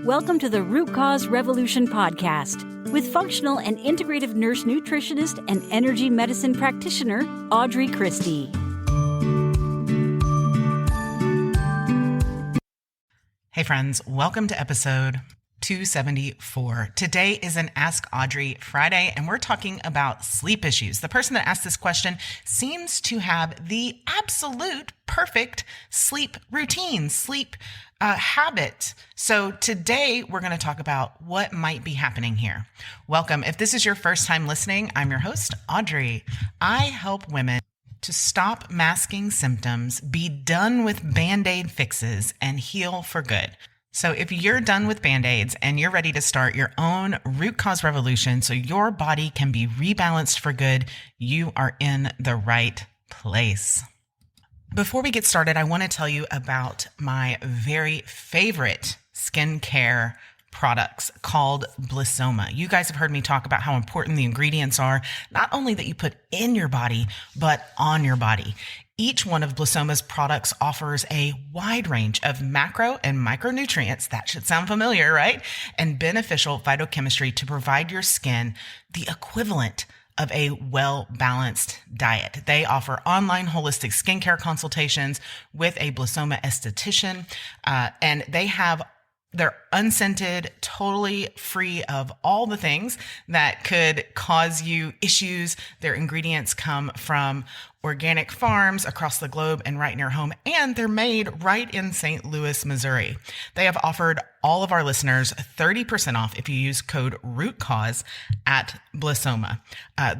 Welcome to the Root Cause Revolution podcast with functional and integrative nurse nutritionist and energy medicine practitioner, Audrey Christie. Hey friends, welcome to episode 274. Today is an Ask Audrey Friday, and we're talking about sleep issues. The person that asked this question seems to have the absolute perfect sleep routine, sleep habit. So today we're going to talk about what might be happening here. Welcome. If this is your first time listening, I'm your host, Audrey. I help women to stop masking symptoms, be done with Band-Aid fixes, and heal for good. So if you're done with Band-Aids and you're ready to start your own root cause revolution so your body can be rebalanced for good, you are in the right place. Before we get started, I want to tell you about my very favorite skincare products called Blissoma. You guys have heard me talk about how important the ingredients are, not only that you put in your body, but on your body. Each one of Blissoma's products offers a wide range of macro and micronutrients, that should sound familiar, right? And beneficial phytochemistry to provide your skin the equivalent of a well-balanced diet. They offer online holistic skincare consultations with a Blissoma esthetician, and they're unscented, totally free of all the things that could cause you issues. Their ingredients come from organic farms across the globe and right in your home, and they're made right in St. Louis, Missouri. They have offered all of our listeners 30% off if you use code ROOTCAUSE at Blissoma.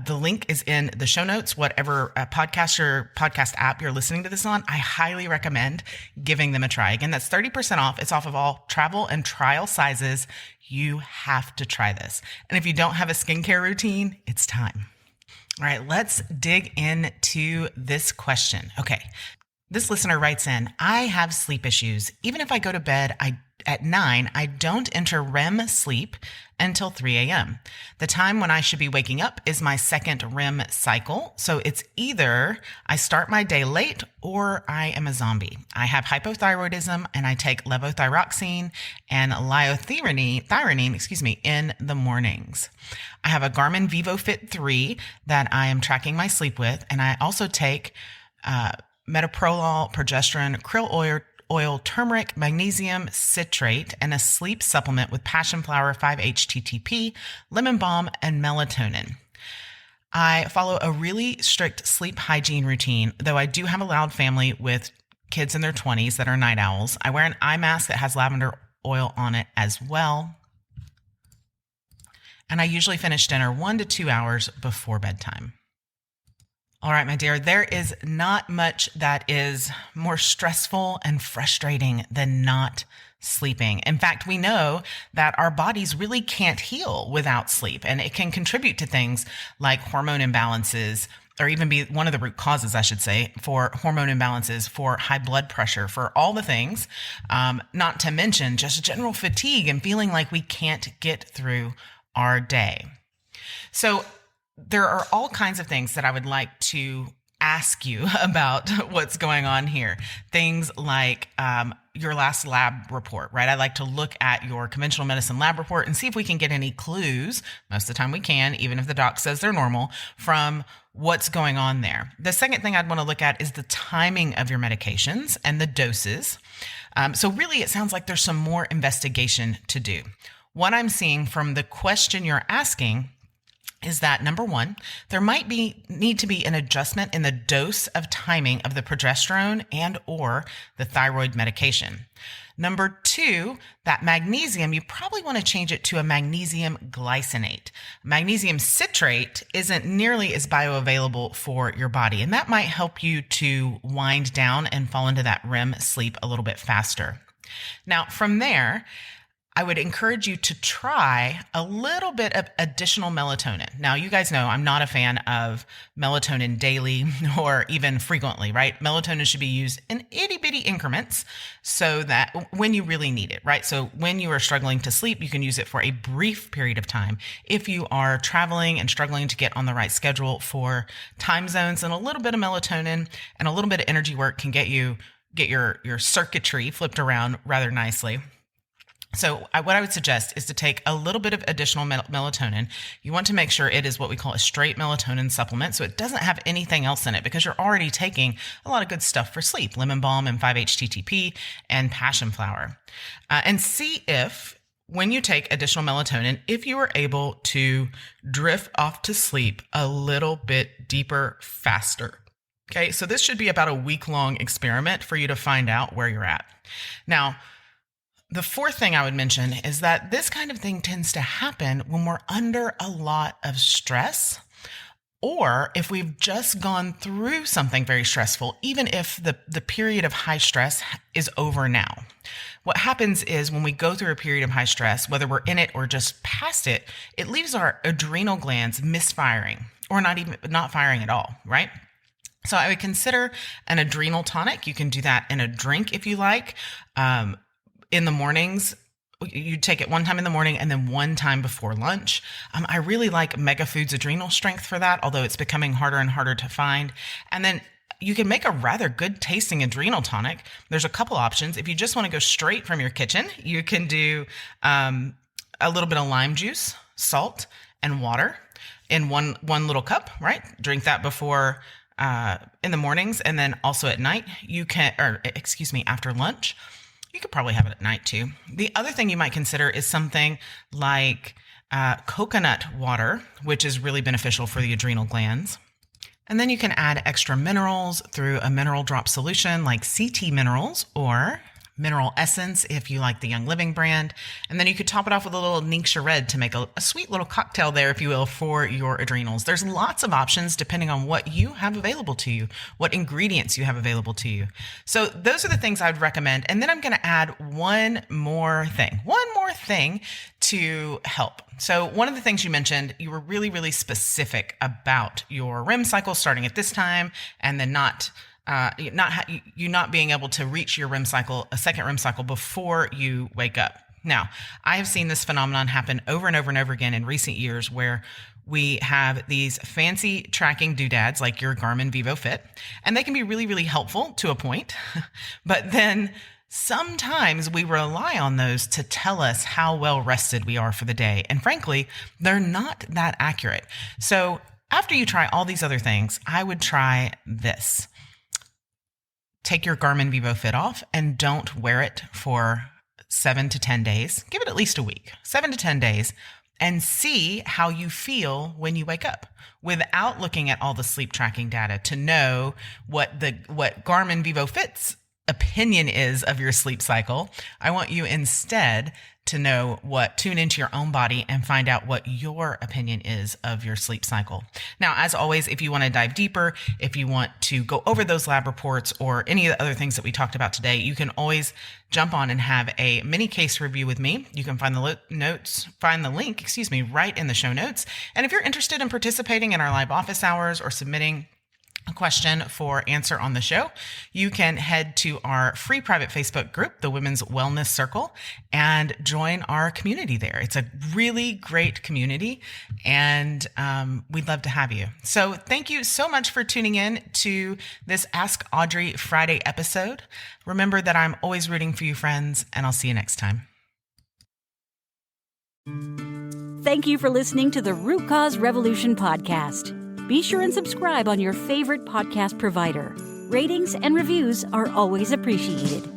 The link is in the show notes. Whatever podcast app you're listening to this on, I highly recommend giving them a try. Again, that's 30% off. It's off of all travel and trial sizes. You have to try this. And if you don't have a skincare routine, it's time. All right, let's dig into this question. Okay, this listener writes in, I have sleep issues. Even if I go to bed at 9, I don't enter REM sleep until 3 a.m. The time when I should be waking up is my second REM cycle. So it's either I start my day late or I am a zombie. I have hypothyroidism and I take levothyroxine and liothyronine, in the mornings. I have a Garmin VivoFit 3 that I am tracking my sleep with. And I also take metoprolol, progesterone, krill oil, turmeric, magnesium citrate, and a sleep supplement with passion flower, 5-HTTP, lemon balm, and melatonin. I follow a really strict sleep hygiene routine, though I do have a loud family with kids in their 20s that are night owls. I wear an eye mask that has lavender oil on it as well. And I usually finish dinner 1 to 2 hours before bedtime. All right, my dear, there is not much that is more stressful and frustrating than not sleeping. In fact, we know that our bodies really can't heal without sleep, and it can contribute to things like hormone imbalances, or even be one of the root causes, I should say, for hormone imbalances, for high blood pressure, for all the things, not to mention just general fatigue and feeling like we can't get through our day. So there are all kinds of things that I would like to ask you about what's going on here. Things like your last lab report, right? I like to look at your conventional medicine lab report and see if we can get any clues. Most of the time we can, even if the doc says they're normal, from what's going on there. The second thing I'd want to look at is the timing of your medications and the doses. So really, it sounds like there's some more investigation to do. What I'm seeing from the question you're asking is that, number one, there might need to be an adjustment in the dose of timing of the progesterone and or the thyroid medication. Number two, that magnesium, you probably want to change it to a magnesium glycinate. Magnesium citrate isn't nearly as bioavailable for your body, and that might help you to wind down and fall into that REM sleep a little bit faster. Now, from there, I would encourage you to try a little bit of additional melatonin. Now, you guys know I'm not a fan of melatonin daily or even frequently, right? Melatonin should be used in itty bitty increments so that when you really need it, right? So when you are struggling to sleep, you can use it for a brief period of time. If you are traveling and struggling to get on the right schedule for time zones, then a little bit of melatonin and a little bit of energy work can get your circuitry flipped around rather nicely. So what I would suggest is to take a little bit of additional melatonin. You want to make sure it is what we call a straight melatonin supplement, so it doesn't have anything else in it, because you're already taking a lot of good stuff for sleep, lemon balm and 5-HTTP and passion flower. And see if, when you take additional melatonin, if you are able to drift off to sleep a little bit deeper, faster. Okay, so this should be about a week-long experiment for you to find out where you're at. Now, the fourth thing I would mention is that this kind of thing tends to happen when we're under a lot of stress, or if we've just gone through something very stressful, even if the period of high stress is over now. What happens is when we go through a period of high stress, whether we're in it or just past it, it leaves our adrenal glands misfiring or not firing at all, right? So I would consider an adrenal tonic. You can do that in a drink if you like. In the mornings, you take it one time in the morning and then one time before lunch. I really like Mega Foods Adrenal Strength for that, although it's becoming harder and harder to find. And then you can make a rather good tasting adrenal tonic. There's a couple options. If you just want to go straight from your kitchen, you can do a little bit of lime juice, salt, and water in one little cup, right? Drink that before in the mornings, and then also at night. After lunch. You could probably have it at night too. The other thing you might consider is something like coconut water, which is really beneficial for the adrenal glands. And then you can add extra minerals through a mineral drop solution like CT Minerals or Mineral Essence if you like the Young Living brand. And then you could top it off with a little Ningxia Red to make a sweet little cocktail there, if you will, for your adrenals. There's lots of options depending on what you have available to you, what ingredients you have available to you. So those are the things I would recommend. And then I'm going to add one more thing to help. So one of the things you mentioned, you were really, really specific about your REM cycle starting at this time and then not being able to reach your REM cycle, a second REM cycle, before you wake up. Now, I have seen this phenomenon happen over and over and over again in recent years, where we have these fancy tracking doodads like your Garmin VivoFit, and they can be really, really helpful to a point. But then sometimes we rely on those to tell us how well rested we are for the day. And frankly, they're not that accurate. So after you try all these other things, I would try this. Take your Garmin VivoFit off and don't wear it for 7 to 10 days. Give it at least a week, 7 to 10 days, and see how you feel when you wake up without looking at all the sleep tracking data to know what Garmin VivoFit's opinion is of your sleep cycle. I want you instead to tune into your own body and find out what your opinion is of your sleep cycle. Now, as always, if you want to dive deeper, if you want to go over those lab reports or any of the other things that we talked about today, you can always jump on and have a mini case review with me. You can find the link, right in the show notes. And if you're interested in participating in our live office hours or submitting a question for answer on the show, you can head to our free private Facebook group, the Women's Wellness Circle, and join our community there. It's a really great community, and we'd love to have you. So thank you so much for tuning in to this Ask Audrey Friday episode. Remember that I'm always rooting for you, friends, and I'll see you next time. Thank you for listening to the Root Cause Revolution podcast. Be sure and subscribe on your favorite podcast provider. Ratings and reviews are always appreciated.